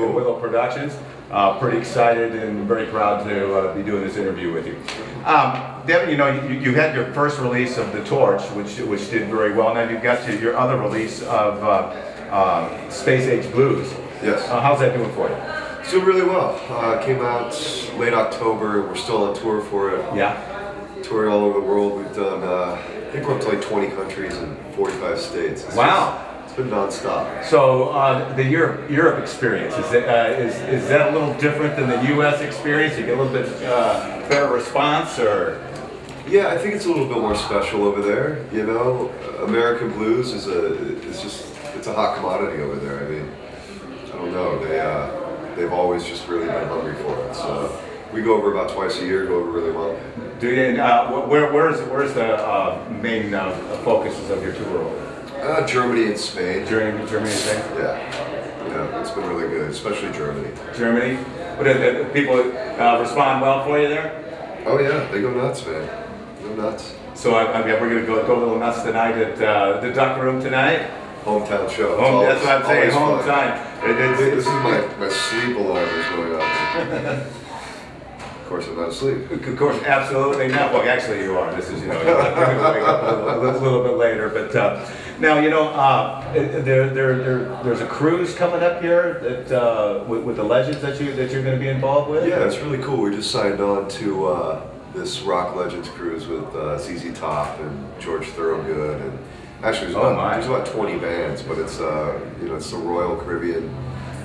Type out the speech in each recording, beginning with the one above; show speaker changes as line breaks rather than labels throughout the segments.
Cool.
Willow Productions. Pretty excited and very proud to be doing this interview with you. Devon, you know, you had your first release of The Torch, which did very well. Now you've got your other release of Space Age Blues.
Yes.
How's that doing for you?
It's doing really well. Came out late October. We're still on tour for it.
Yeah.
Touring all over the world. We've done, I think we're up to like 20 countries and 45 states.
Wow.
It's been non-stop.
So the Europe experience, is that a little different than the U.S. experience? You get a little bit better response, or?
Yeah, I think it's a little bit more special over there. You know, American blues is it's a hot commodity over there. I mean, I don't know, they've always just really been hungry for it. So we go over about twice a year, go over really well.
Do you? Where's the main focuses of your tour?
Germany and Spain.
Germany and Spain?
Yeah, it's been really good, especially Germany.
Germany? But people respond well for you there?
Oh yeah, they go nuts, man. Go nuts.
So we're going to go a little nuts tonight at the Duck Room tonight?
Hometown show.
That's what I'm saying, home time.
This is my sleep alarm is going off. Of course I'm not asleep.
Of course, absolutely not. Well, actually you are. This is, you know, you're going to wake up a little bit later. But now, you know, there's a cruise coming up here that with the legends that you're going to be involved with.
Yeah, it's really cool. We just signed on to this Rock Legends cruise with ZZ Top and George Thorogood, and actually there's about 20 bands, but it's you know, it's the Royal Caribbean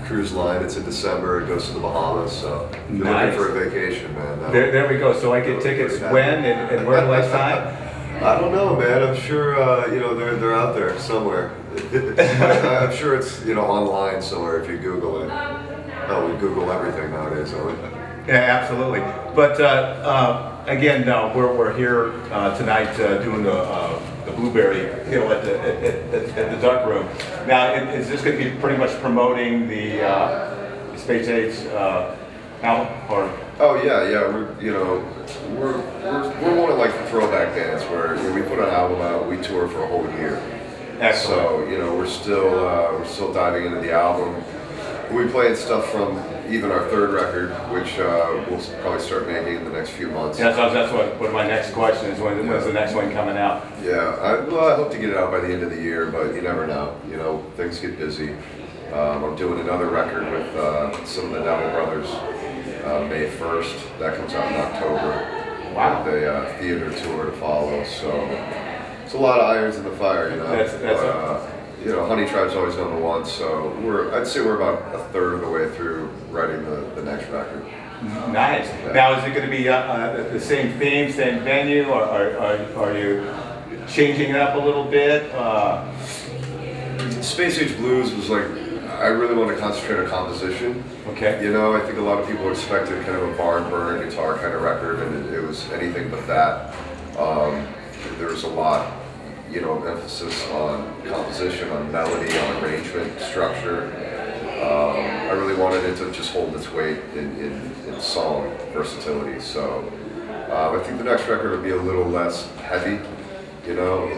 cruise line. It's in December. It goes to the Bahamas. So if you're looking for a vacation, man.
There we go. So I get tickets when and where do I sign?
I don't know, man. I'm sure you know, they're out there somewhere. I'm sure it's, you know, online somewhere if you Google it. Oh, we Google everything nowadays, don't we?
Yeah, absolutely. But again, we're here tonight doing the Blueberry Hill at the Duck Room. Now, is this going to be pretty much promoting the Space Age album, or?
Oh yeah. We're one of like the throwback bands where, you know, we put an album out, we tour for a whole year.
Excellent.
So, you know, we're still diving into the album. We played stuff from even our third record, which we'll probably start making in the next few months.
Yeah, so that's what my next question is. When's the next one coming out?
Yeah, I hope to get it out by the end of the year, but you never know. You know, things get busy. I'm doing another record with some of the Devon brothers May 1st. That comes out in October.
Wow.
With a theater tour to follow. So it's a lot of irons in the fire, you know. You know, Honey Tribe's always number one, so I'd say we're about a third of the way through writing the next record.
Nice. Yeah. Now, is it going to be the same theme, same venue, or are you changing it up a little bit?
Space Age Blues was like, I really want to concentrate on composition.
Okay.
You know, I think a lot of people expected kind of a barn burner guitar kind of record, and it was anything but that. There was a lot, you know, emphasis on composition, on melody, on arrangement, structure. I really wanted it to just hold its weight in song versatility. So I think the next record will be a little less heavy, you know, a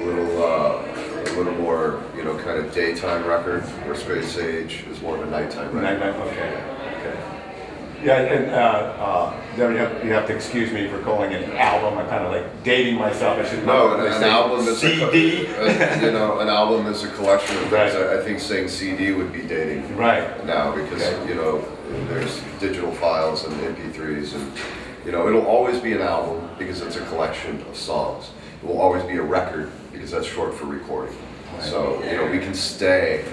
little more, you know, kind of daytime record, where Space Age is more of a nighttime record.
Okay. Yeah, and you have to excuse me for calling it an album. I'm kind of like dating myself. I should
know. No, an album is
CD.
You know, an album is a collection of things.
Right.
I think saying CD would be dating now, because you know, there's digital files and MP3s, and you know, it'll always be an album because it's a collection of songs. It will always be a record because that's short for recording. Right. So you know, we can stay,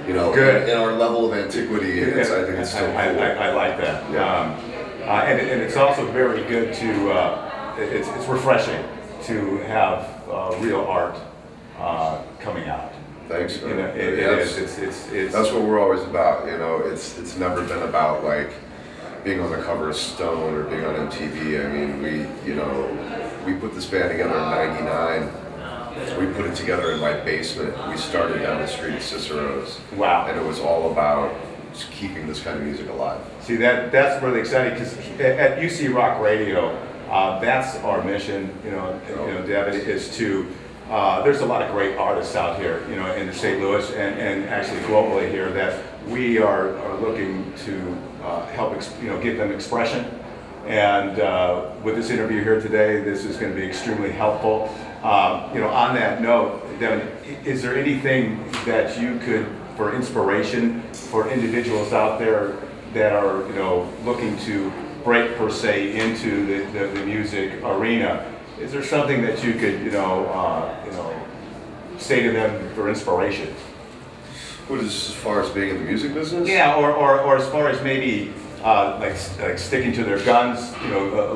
you know, in our level of antiquity, and I think it's still cool.
I like that.
Yeah.
And it's also very good to, it's refreshing to have real art coming out.
Thanks, man.
You know, it's
that's what we're always about. You know, it's never been about like being on the cover of Stone or being on MTV. I mean, we put this band together in '99. We put it together in my basement. We started down the street at Cicero's.
Wow.
And it was all about just keeping this kind of music alive.
See, that's really exciting, because at UC Rock Radio, that's our mission, you know, Devon, is to there's a lot of great artists out here, you know, in St. Louis and actually globally here that we are looking to help, you know, give them expression. And with this interview here today, this is going to be extremely helpful. You know, on that note, Devon, is there anything that you could, for inspiration for individuals out there that are, you know, looking to break per se into the music arena? Is there something that you could, you know, say to them for inspiration?
What is as far as being in the music business?
Yeah, or as far as maybe like sticking to their guns, you know,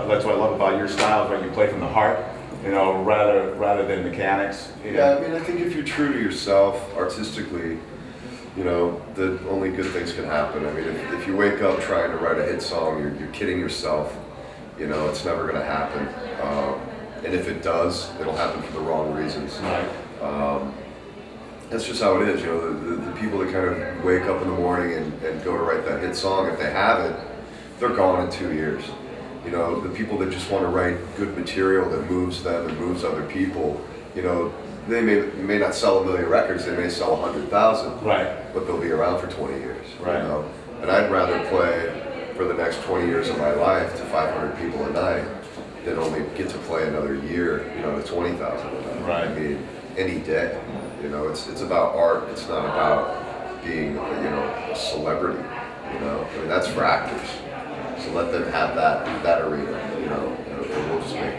that's what I love about your style, right? You play from the heart, you know, rather than mechanics.
Yeah, I mean, I think if you're true to yourself artistically, you know, that only good things can happen. I mean, if you wake up trying to write a hit song, you're kidding yourself. You know, it's never going to happen. And if it does, it'll happen for the wrong reasons.
Right.
That's just how it is. You know, the people that kind of wake up in the morning and go to write that hit song, if they have it, they're gone in 2 years. You know, the people that just want to write good material that moves them and moves other people, you know, they may not sell 1 million records, they may sell 100,000.
Right.
But they'll be around for 20 years.
Right.
You know? And I'd rather play for the next 20 years of my life to 500 people a night than only get to play another year, you know, to 20,000 a night.
Right.
I mean, any day. You know, it's about art. It's not about being, you know, a celebrity. You know, I mean, that's for actors. So let them have that arena. You know, and we'll just make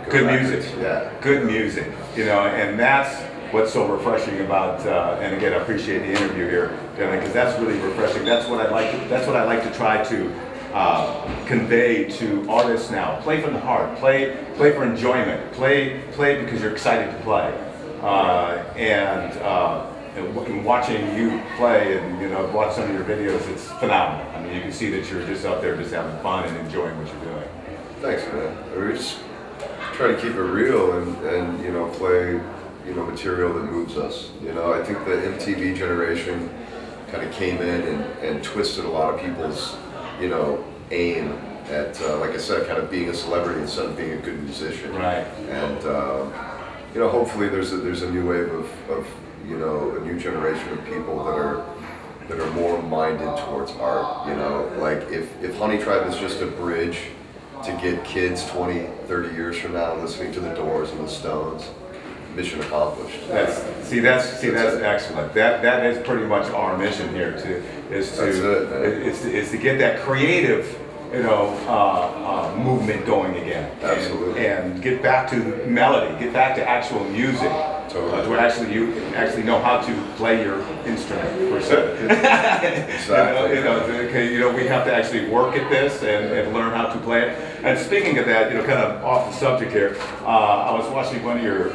good
records.
music.
Yeah.
Good music. You know, and that's what's so refreshing about. And again, I appreciate the interview here, because that's really refreshing. That's what I like. That's what I like to try to convey to artists now. Play from the heart. Play for enjoyment. Play because you're excited to play. And watching you play and, you know, watch some of your videos, it's phenomenal. I mean, you can see that you're just out there just having fun and enjoying what you're doing.
Thanks, man. We just try to keep it real and you know, play, you know, material that moves us. You know, I think the MTV generation kind of came in and twisted a lot of people's, you know, aim at, like I said, kind of being a celebrity instead of being a good musician.
Right.
And you know, hopefully there's a new wave of you know, a new generation of people that are more minded towards art. You know, like if Honey Tribe is just a bridge to get kids 20, 30 years from now listening to the Doors and the Stones, mission accomplished.
That's excellent. That is pretty much our mission here is to get that creative, you know, movement going again.
Absolutely.
And get back to melody, get back to actual music.
Totally.
To you actually know how to play your instrument per se.
Exactly.
You know, we have to actually work at this and learn how to play it. And speaking of that, you know, kind of off the subject here, I was watching one of your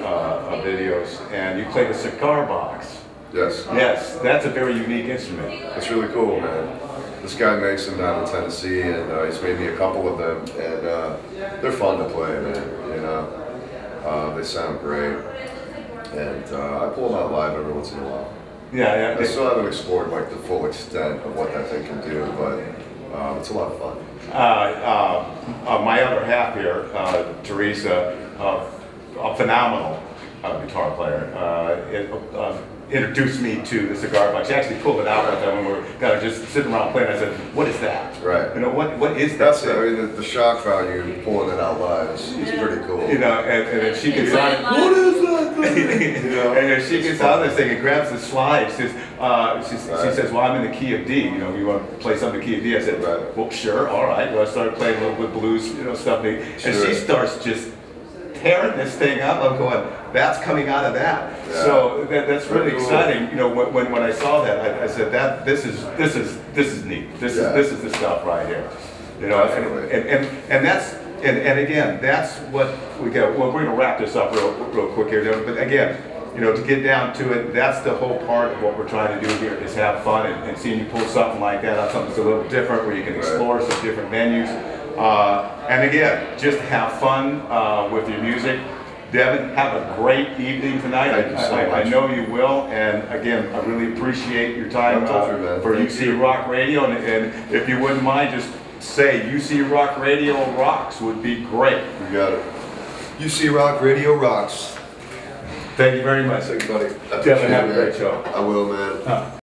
videos, and you played a cigar box.
Yes.
Yes, that's a very unique instrument.
It's really cool, man. This guy makes them down in Tennessee, and he's made me a couple of them, and they're fun to play, man. You know, they sound great, and I pull them out live every once in a while.
Yeah.
I still haven't explored like the full extent of what that thing can do, but it's a lot of fun.
My other half here, Teresa, a phenomenal guitar player. Introduced me to the cigar box. She actually pulled it out with them when we were kind of just sitting around playing. I said, "What is that?"
Right.
You know, what is that?
That's it. I mean, the shock value of pulling it out live is pretty cool.
You know, and then she gets on. What is that? You know, and then she gets on this thing and grabs the slide. She says, "Well, I'm in the key of D. You know, you want to play something in the key of D?" I said,
right.
"Well, sure, all right." Well, I started playing a little bit blues, you know, stuff. And she starts just tearing this thing up. I'm going, that's coming out of that. Yeah. So that's really exciting. You know, when I saw that, I said this is neat. This is the stuff right here. You know, and that's and again, that's what we got. Well, we're going to wrap this up real quick here. But again, you know, to get down to it, that's the whole part of what we're trying to do here is have fun and seeing you pull something like that out, something that's a little different where you can explore some different venues. And again, just have fun with your music. Devon, have a great evening tonight.
Thank you so much.
I know you will. And again, I really appreciate your time for UC Rock Radio. And if you wouldn't mind, just say UC Rock Radio rocks would be great.
You got it. UC Rock Radio rocks.
Thank you very much.
Thanks, buddy.
Devin, have a great show.
I will, man.